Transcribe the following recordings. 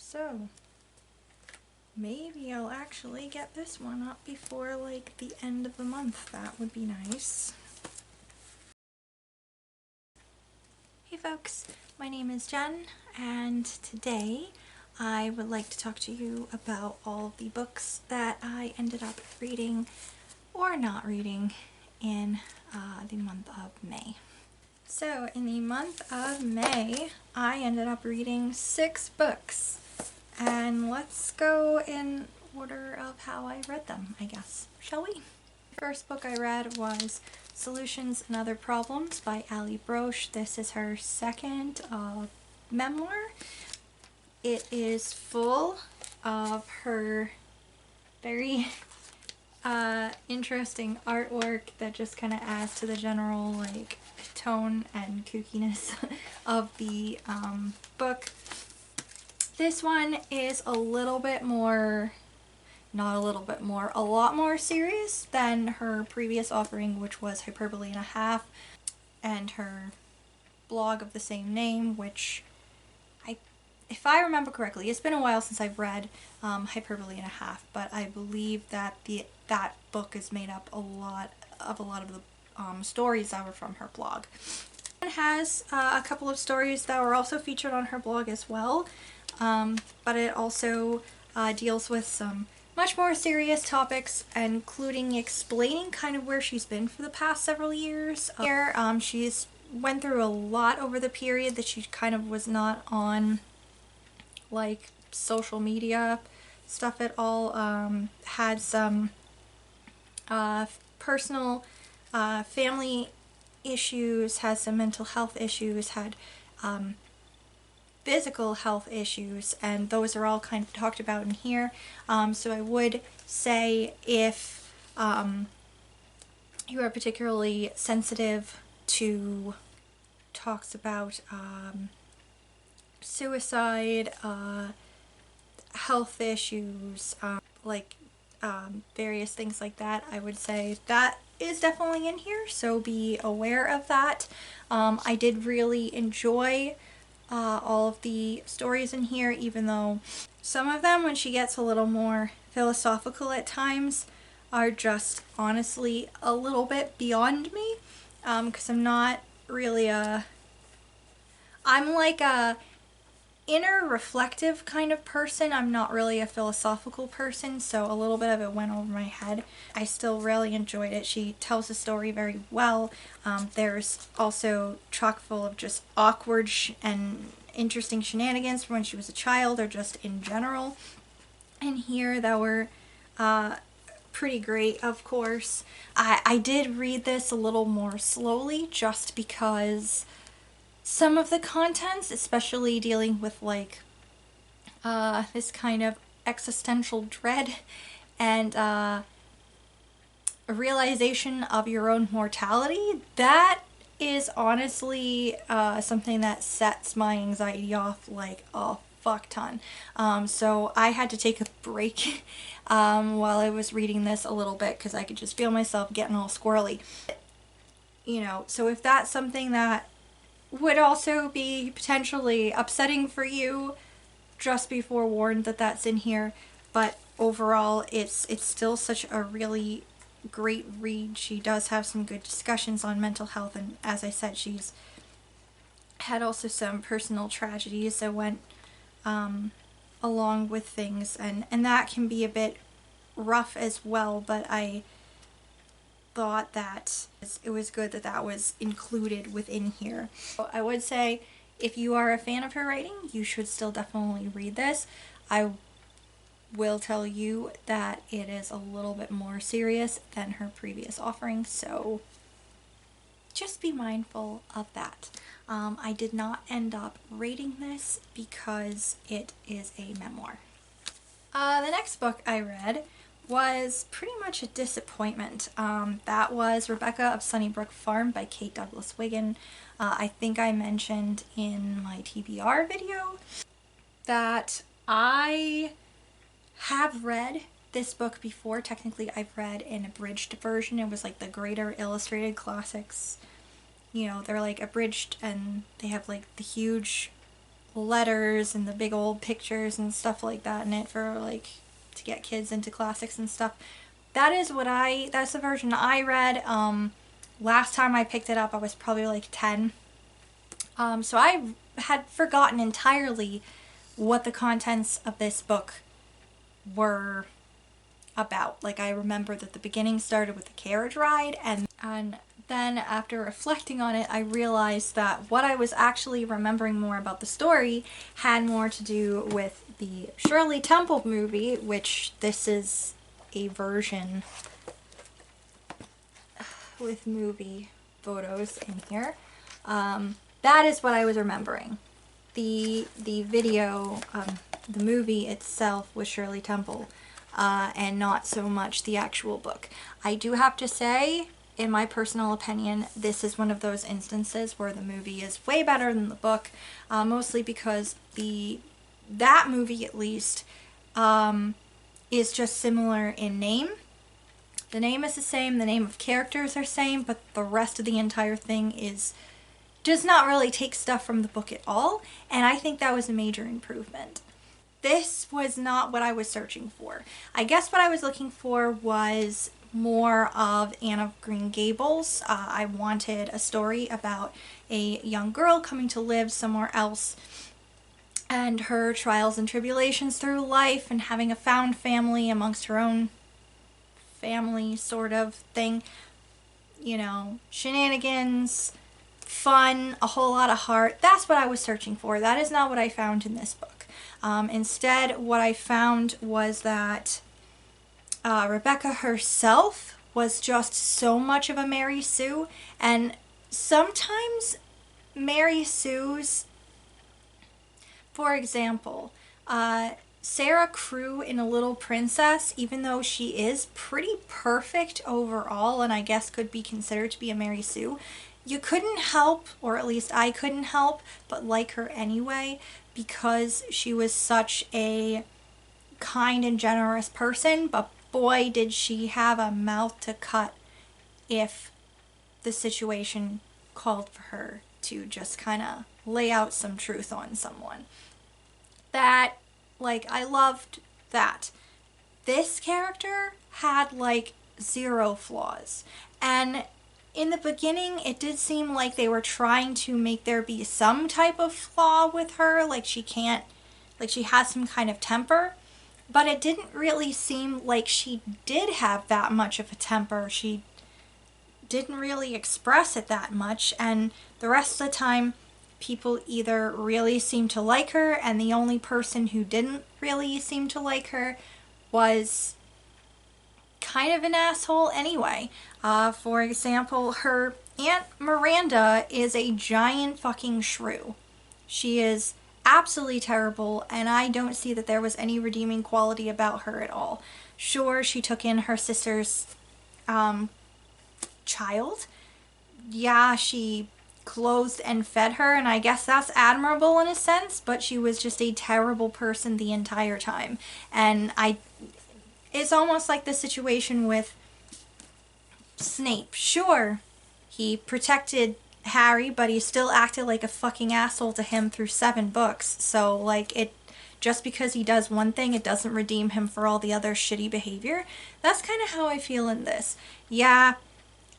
So maybe I'll actually get this one up before like the end of the month. That would be nice. Hey folks, my name is Jen, and today I would like to talk to you about all the books that I ended up reading or not reading in the month of May. So in the month of May, I ended up reading 6 books, and let's go in order of how I read them, I guess. Shall we? The first book I read was Solutions and Other Problems by Ali Broche. This is her second memoir. It is full of her very interesting artwork that just kind of adds to the general like tone and kookiness of the book. This one is a little bit more, not a little bit more, a lot more serious than her previous offering, which was Hyperbole and a Half, and her blog of the same name, which if I remember correctly, it's been a while since I've read Hyperbole and a Half, but I believe that that book is made up a lot of the stories that were from her blog. It has a couple of stories that were also featured on her blog as well, but it also deals with some much more serious topics, including explaining kind of where she's been for the past several years. Here, she's went through a lot over the period that she kind of was not on like social media stuff at all. Had some personal family issues, has some mental health issues, had physical health issues, and those are all kind of talked about in here. So I would say if you are particularly sensitive to talks about suicide, health issues, various things like that, I would say that is definitely in here, so be aware of that. I did really enjoy all of the stories in here, even though some of them, when she gets a little more philosophical at times, are just honestly a little bit beyond me, because I'm not really I'm like a inner reflective kind of person. I'm not really a philosophical person, so a little bit of it went over my head. I still really enjoyed it. She tells the story very well. There's also chock full of just awkward and interesting shenanigans from when she was a child or just in general in here that were pretty great, of course. I did read this a little more slowly just because some of the contents, especially dealing with like this kind of existential dread and a realization of your own mortality, that is honestly something that sets my anxiety off like a fuck ton. So I had to take a break while I was reading this a little bit because I could just feel myself getting all squirrely. You know, so if that's something that would also be potentially upsetting for you, just be forewarned that that's in here. But overall, it's still such a really great read. She does have some good discussions on mental health, and as I said, she's had also some personal tragedies that went along with things, and that can be a bit rough as well, but I thought that it was good that that was included within here. So I would say if you are a fan of her writing, you should still definitely read this. I will tell you that it is a little bit more serious than her previous offering, so just be mindful of that. I did not end up rating this because it is a memoir. The next book I read was pretty much a disappointment. That was Rebecca of Sunnybrook Farm by Kate Douglas Wiggin. I think I mentioned in my TBR video that I have read this book before. Technically, I've read an abridged version. It was like the Greater Illustrated Classics. You know, they're like abridged and they have like the huge letters and the big old pictures and stuff like that in it for like to get kids into classics and stuff. That's the version I read. Last time I picked it up I was probably like 10. So I had forgotten entirely what the contents of this book were about. Like, I remember that the beginning started with the carriage ride, and then after reflecting on it, I realized that what I was actually remembering more about the story had more to do with the Shirley Temple movie, which this is a version with movie photos in here. That is what I was remembering. The video, the movie itself was Shirley Temple, and not so much the actual book. I do have to say, in my personal opinion, this is one of those instances where the movie is way better than the book, mostly because that movie, at least, is just similar in name. The name is the same, the name of characters are same, but the rest of the entire thing does not really take stuff from the book at all, and I think that was a major improvement. This was not what I was searching for. I guess what I was looking for was more of Anne of Green Gables. I wanted a story about a young girl coming to live somewhere else and her trials and tribulations through life and having a found family amongst her own family sort of thing. You know, shenanigans, fun, a whole lot of heart. That's what I was searching for. That is not what I found in this book. Instead, what I found was that Rebecca herself was just so much of a Mary Sue, and sometimes Mary Sue's, for example, Sarah Crewe in A Little Princess, even though she is pretty perfect overall and I guess could be considered to be a Mary Sue, you couldn't help, or at least I couldn't help, but like her anyway, because she was such a kind and generous person, but boy did she have a mouth to cut if the situation called for her to just kind of lay out some truth on someone. That, like, I loved that. This character had, like, 0 flaws. And in the beginning, it did seem like they were trying to make there be some type of flaw with her, like she has some kind of temper, but it didn't really seem like she did have that much of a temper. She didn't really express it that much, and the rest of the time, people either really seemed to like her, and the only person who didn't really seem to like her was kind of an asshole anyway. For example, her Aunt Miranda is a giant fucking shrew. She is absolutely terrible, and I don't see that there was any redeeming quality about her at all. Sure, she took in her sister's child. Yeah, she clothed and fed her, and I guess that's admirable in a sense, but she was just a terrible person the entire time. And it's almost like the situation with Snape. Sure, he protected Harry, but he still acted like a fucking asshole to him through 7 books. So, like, just because he does one thing, it doesn't redeem him for all the other shitty behavior. That's kind of how I feel in this. Yeah,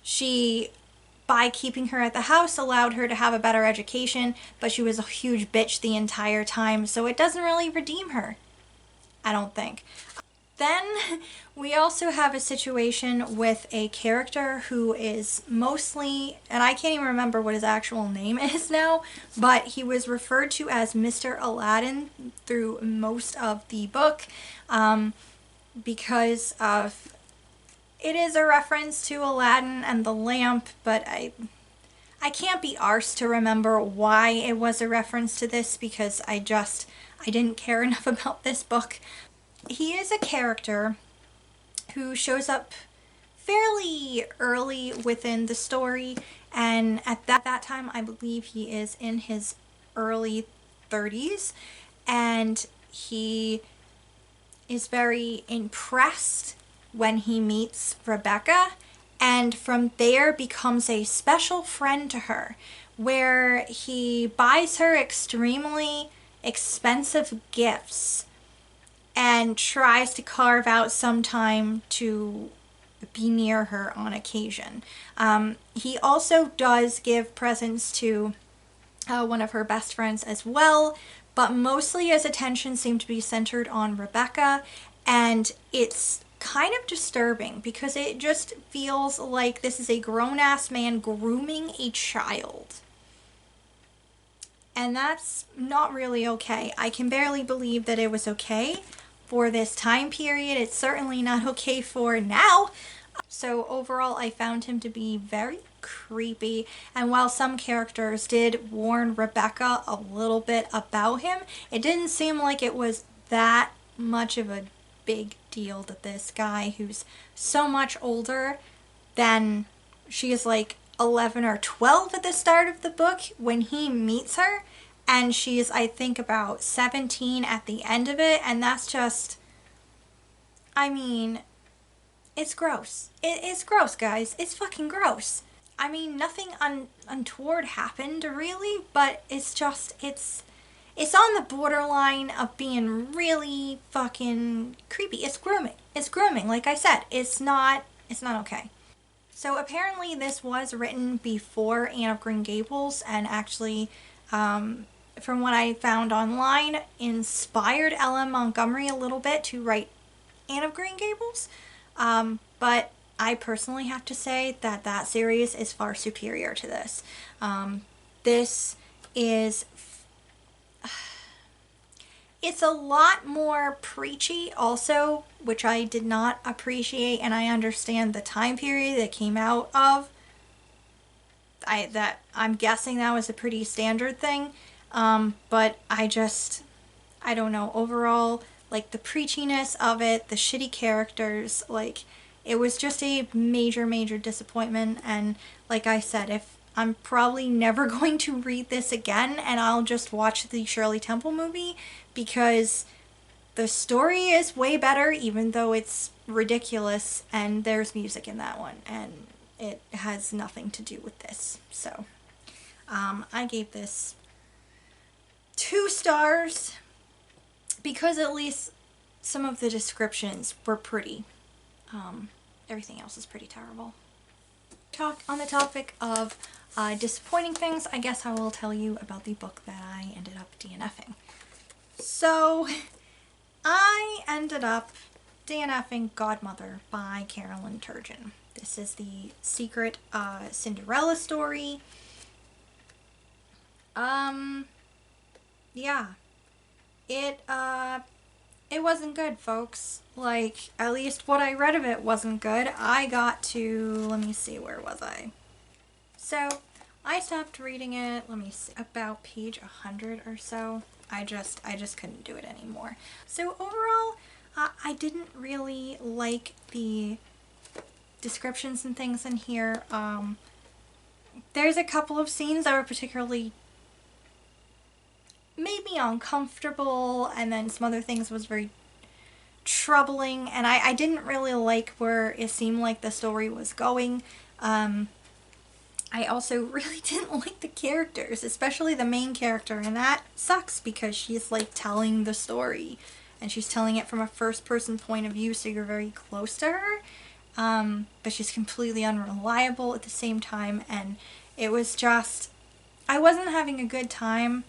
she, by keeping her at the house, allowed her to have a better education, but she was a huge bitch the entire time, so it doesn't really redeem her, I don't think. Then we also have a situation with a character who is mostly, and I can't even remember what his actual name is now, but he was referred to as Mr. Aladdin through most of the book, because of, it is a reference to Aladdin and the lamp, but I can't be arsed to remember why it was a reference to this, because I didn't care enough about this book. He is a character who shows up fairly early within the story, and at that time I believe he is in his early 30s, and he is very impressed when he meets Rebecca, and from there becomes a special friend to her, where he buys her extremely expensive gifts and tries to carve out some time to be near her on occasion. He also does give presents to one of her best friends as well, but mostly his attention seemed to be centered on Rebecca, and it's kind of disturbing because it just feels like this is a grown-ass man grooming a child. And that's not really okay. I can barely believe that it was okay for this time period. It's certainly not okay for now. So overall, I found him to be very creepy. And while some characters did warn Rebecca a little bit about him, it didn't seem like it was that much of a big deal that this guy who's so much older than she is, like 11 or 12 at the start of the book when he meets her, and she's, I think, about 17 at the end of it, and that's just, I mean, it's gross. It's gross, guys. It's fucking gross. I mean, nothing untoward happened, really, but it's just, it's on the borderline of being really fucking creepy. It's grooming. It's grooming, like I said. It's not okay. So apparently this was written before Anne of Green Gables, and actually, from what I found online, inspired L.M. Montgomery a little bit to write Anne of Green Gables. But I personally have to say that that series is far superior to this. This is... It's a lot more preachy also, which I did not appreciate, and I understand the time period that came out of. I'm guessing that was a pretty standard thing, but I don't know, overall, like the preachiness of it, the shitty characters, like it was just a major disappointment. And like I said, if I'm probably never going to read this again, and I'll just watch the Shirley Temple movie because the story is way better, even though it's ridiculous, and there's music in that one, and it has nothing to do with this. So I gave this 2 stars because at least some of the descriptions were pretty. Everything else is pretty terrible. Talk on the topic of disappointing things, I guess I will tell you about the book that I ended up DNFing. So I ended up DNFing Godmother by Carolyn Turgeon. This is the secret Cinderella story. Yeah. It wasn't good, folks. Like, at least what I read of it wasn't good. I got to, let me see, where was I? So, I stopped reading it, let me see, about page 100 or so. I just couldn't do it anymore. So overall, I didn't really like the descriptions and things in here. There's a couple of scenes that were particularly made me uncomfortable, and then some other things was very troubling, and I didn't really like where it seemed like the story was going. I also really didn't like the characters, especially the main character, and that sucks because she's like telling the story, and she's telling it from a first-person point of view, so you're very close to her, but she's completely unreliable at the same time, and it was just, I wasn't having a good time.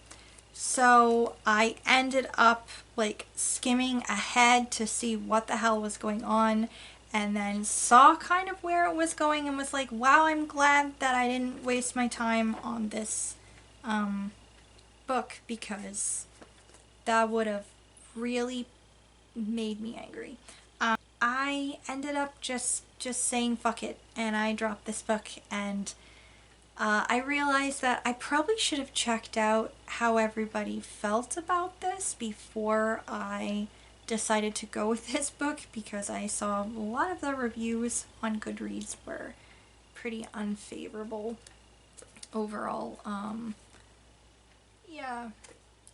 So I ended up like skimming ahead to see what the hell was going on, and then saw kind of where it was going and was like, wow, I'm glad that I didn't waste my time on this book, because that would have really made me angry. I ended up just saying fuck it, and I dropped this book, and I realized that I probably should have checked out how everybody felt about this before I decided to go with this book, because I saw a lot of the reviews on Goodreads were pretty unfavorable overall. Yeah.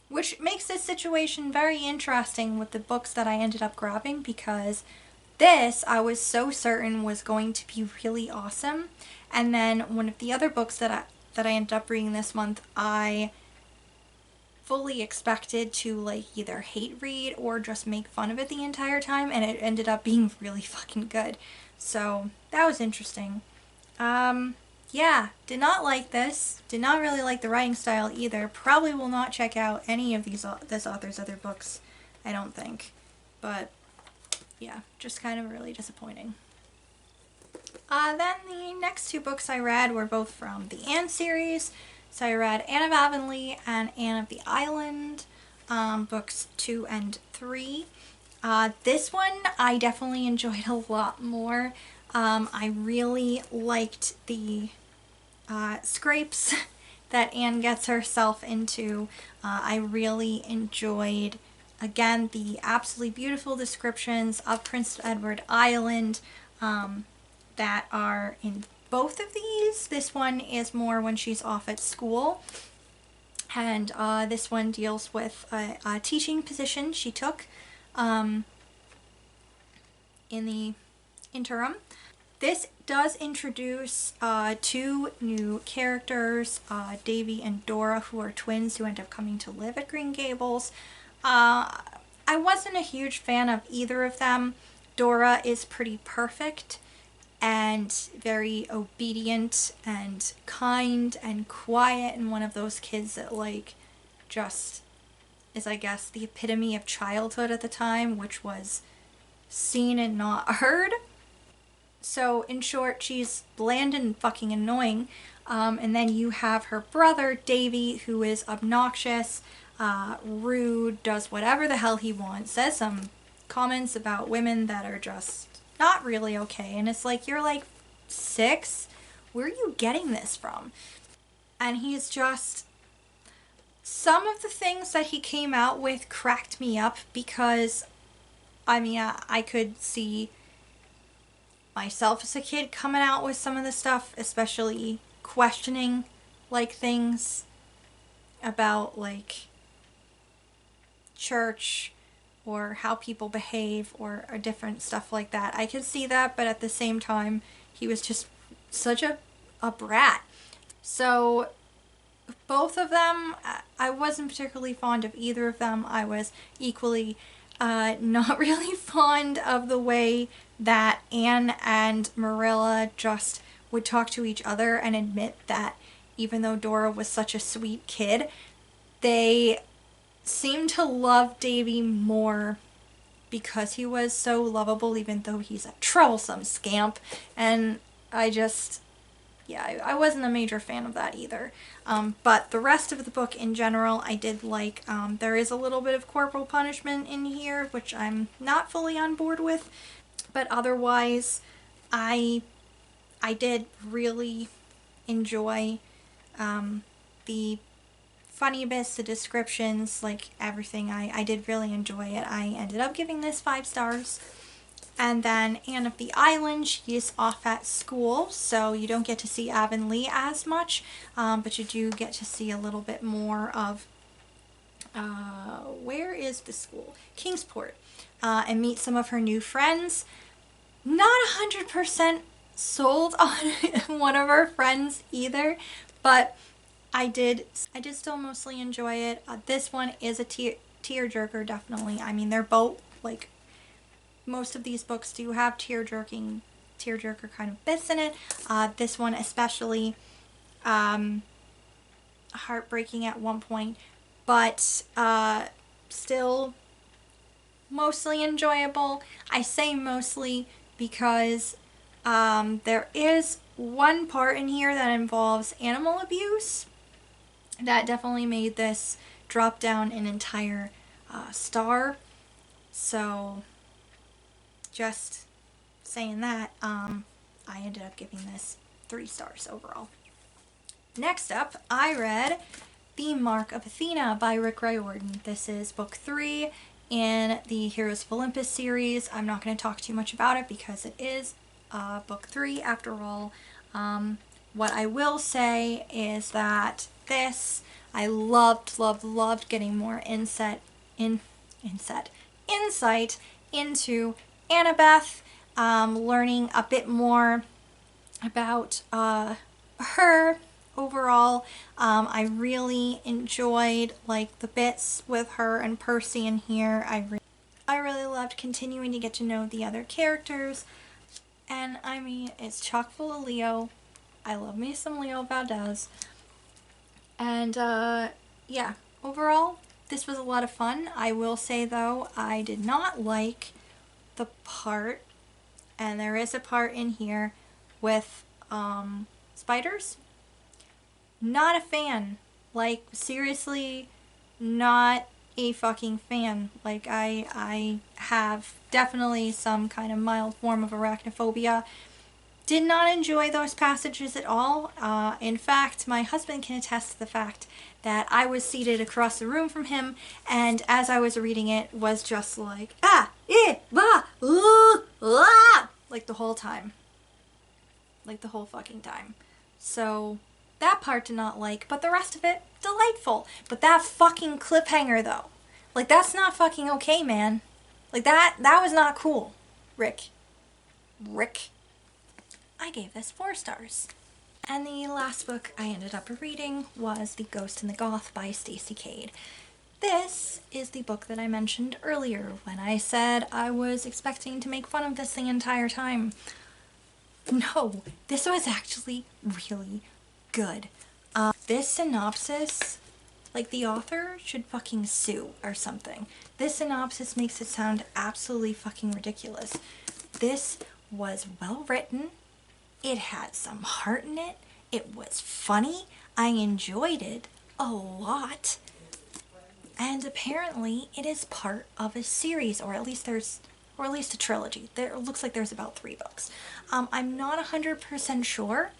Which makes this situation very interesting with the books that I ended up grabbing, because this I was so certain was going to be really awesome. And then one of the other books that I ended up reading this month, I fully expected to like either hate read or just make fun of it the entire time, and it ended up being really fucking good. So that was interesting. Yeah, did not like this. Did not really like the writing style either. Probably will not check out any of this author's other books, I don't think. But yeah, just kind of really disappointing. Then the next two books I read were both from the Anne series. So I read Anne of Avonlea and Anne of the Island, books 2 and 3. This one I definitely enjoyed a lot more. I really liked the scrapes that Anne gets herself into. I really enjoyed, again, the absolutely beautiful descriptions of Prince Edward Island that are in both of these. This one is more when she's off at school, and this one deals with a teaching position she took in the interim. This does introduce two new characters, Davy and Dora, who are twins who end up coming to live at Green Gables. I wasn't a huge fan of either of them. Dora is pretty perfect and very obedient and kind and quiet, and one of those kids that like just is, I guess, the epitome of childhood at the time, which was seen and not heard. So in short, she's bland and fucking annoying. And then you have her brother, Davy, who is obnoxious, rude, does whatever the hell he wants, says some comments about women that are just not really okay. And it's like, you're like 6? Where are you getting this from? And he's just... Some of the things that he came out with cracked me up because, I mean, I could see myself as a kid coming out with some of the stuff, especially questioning like things about like church or how people behave or different stuff like that. I could see that, but at the same time he was just such a brat. So both of them, I wasn't particularly fond of either of them. I was equally not really fond of the way that Anne and Marilla just would talk to each other and admit that even though Dora was such a sweet kid, they seemed to love Davy more because he was so lovable, even though he's a troublesome scamp. And I just... yeah, I wasn't a major fan of that either. But the rest of the book in general, I did like. There is a little bit of corporal punishment in here, which I'm not fully on board with. But otherwise, I did really enjoy the funny bits, the descriptions, like everything. I did really enjoy it. I ended up giving this 5 stars. And then Anne of the Island, she is off at school, so you don't get to see Avonlea as much, but you do get to see a little bit more of, where is the school? Kingsport, and meet some of her new friends. Not 100% sold on one of her friends either, but I did still mostly enjoy it. This one is a tearjerker, definitely. I mean, they're both, like, most of these books do have tearjerker kind of bits in it. This one especially heartbreaking at one point, but still mostly enjoyable. I say mostly because there is one part in here that involves animal abuse that definitely made this drop down an entire star. So just saying that, I ended up giving this 3 stars overall. Next up, I read The Mark of Athena by Rick Riordan. This is book 3 in the Heroes of Olympus series. I'm not going to talk too much about it because it is book 3 after all. What I will say is that this, I loved getting more insight into Annabeth, learning a bit more about her overall, I really enjoyed like the bits with her and Percy in here. I really loved continuing to get to know the other characters. And I mean, it's chock full of Leo. I love me some Leo Valdez. And yeah, overall, this was a lot of fun. I will say though, I did not like the part, and there is a part in here with spiders. Not a fan. Like, seriously, not a fucking fan. Like, I have definitely some kind of mild form of arachnophobia. Did not enjoy those passages at all. In fact, my husband can attest to the fact that I was seated across the room from him, and as I was reading it, was just like, like the whole time. Like the whole fucking time. So, that part did not like, but the rest of it, delightful. But that fucking cliffhanger though. Like, that's not fucking okay, man. Like, that was not cool. Rick. I gave this 4 stars. And the last book I ended up reading was The Ghost and the Goth by Stacey Cade. This is the book that I mentioned earlier when I said I was expecting to make fun of this the entire time. No, this was actually really good. This synopsis, like the author should fucking sue or something. This synopsis makes it sound absolutely fucking ridiculous. This was well written. It had some heart in it. It was funny. I enjoyed it a lot. And apparently it is part of a series, or at least a trilogy. It looks like there's about 3 books. I'm not 100% sure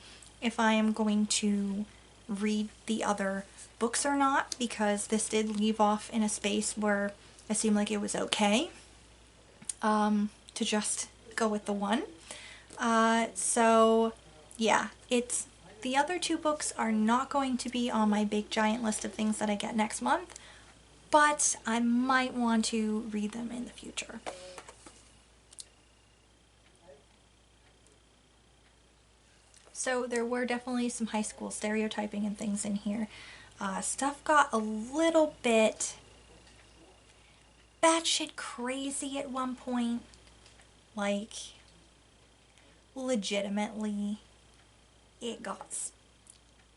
if I am going to read the other books or not, because this did leave off in a space where it seemed like it was okay to just go with the one. So yeah, the other 2 books are not going to be on my big giant list of things that I get next month, but I might want to read them in the future. So there were definitely some high school stereotyping and things in here. Stuff got a little bit batshit crazy at one point. Like, legitimately, it got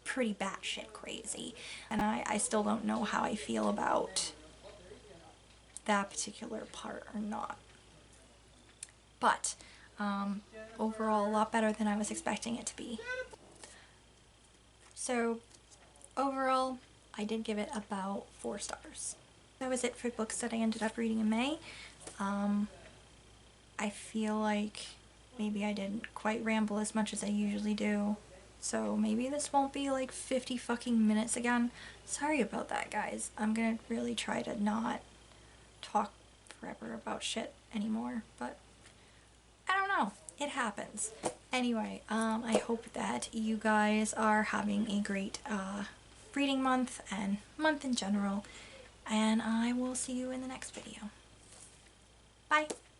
pretty batshit crazy. And I still don't know how I feel about that particular part or not. But, overall, a lot better than I was expecting it to be. So, overall, I did give it about 4 stars. That was it for books that I ended up reading in May. I feel like maybe I didn't quite ramble as much as I usually do. So maybe this won't be like 50 fucking minutes again. Sorry about that, guys. I'm gonna really try to not talk forever about shit anymore, but I don't know. It happens. Anyway, I hope that you guys are having a great reading month and month in general, and I will see you in the next video. Bye!